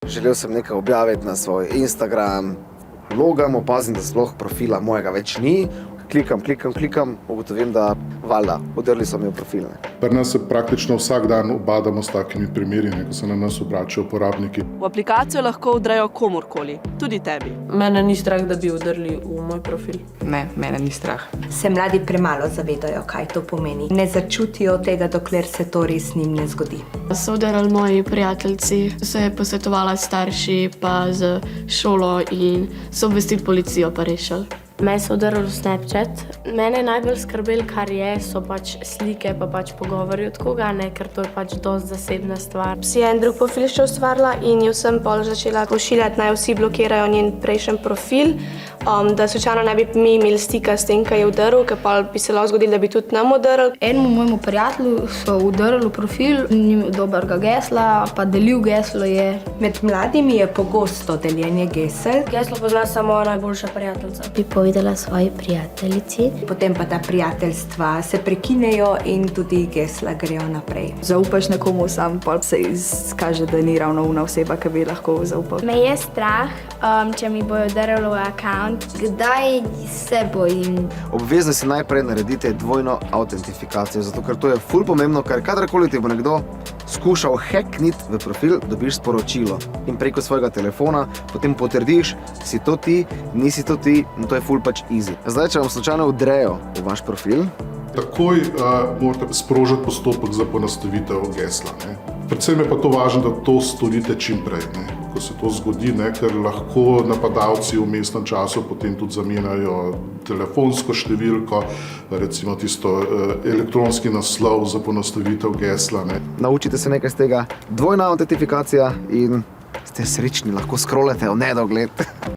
Želel sem nekaj objaviti na svoj Instagram, logam, opazim, da sploh profila mojega več ni. Klikam, ugotovim, da valjda, odrli so mi v profil. Pri nas se praktično vsak dan ubadamo s takimi primeri, ko se na nas obračajo uporabniki. V aplikacijo lahko vdrejo komorkoli, tudi tebi. Mene ni strah, da bi vdrli v moj profil. Ne, mene ni strah. Se mladi premalo zavedajo, kaj to pomeni. Ne začutijo tega, dokler se to res njim ne zgodi. So vdrli moji prijateljci, se je posvetovala s starši pa z šolo in so obvestili policijo pa rešili. Mene so vdrli v Snapchat. Mene najbolj skrbel, kar so pač slike pa pač pogovori od koga, ne, ker to je pač dosti zasebna stvar. Si je en drug profil še ustvarila in jo sem pol začela pošiljati, naj vsi blokirajo njen prejšnji profil, da slučajno ne bi mi imeli stika s tem, kaj je vdrl, ker pa bi se lahko zgodilo, da bi tudi nam vdrl. Enemu mojemu prijatelju so vdrli v profil, ni imel dobrega gesla, pa delil geslo je. Med mladimi je pogosto deljenje gesel. Geslo pozna samo najboljša prijateljica. Bi povedala svoji prijateljici. Potem pa ta prijateljstva se prekinejo in tudi gesla grejo naprej. Zaupaš nekomu, sam pa se izkaže, da ni ravno ona oseba, ki bi lahko zaupal. Me je strah, če mi bojo vdrli v account. Kdaj se bojim? Obvezno si najprej naredite dvojno autentifikacijo, zato ker to je ful pomembno, ker kadarkoli ti bo nekdo skušal hackniti v profil, dobiš sporočilo in preko svojega telefona potem potrdiš, si to ti, nisi to ti, in to je ful pač easy. Zdaj, če vam slučajno vdrejo v vaš profil, Takoj morate sprožiti postopek za ponastavitev gesla. Predvsem je pa to važno, da to storite čim prej, ko se to zgodi, ker lahko napadalci v vmesnem času potem tudi zamenjajo telefonsko številko, recimo tisto elektronski naslov za ponastavitev gesla. naučite se nekaj z tega, dvojna autentifikacija in ste srečni, lahko scrollate v nedogled.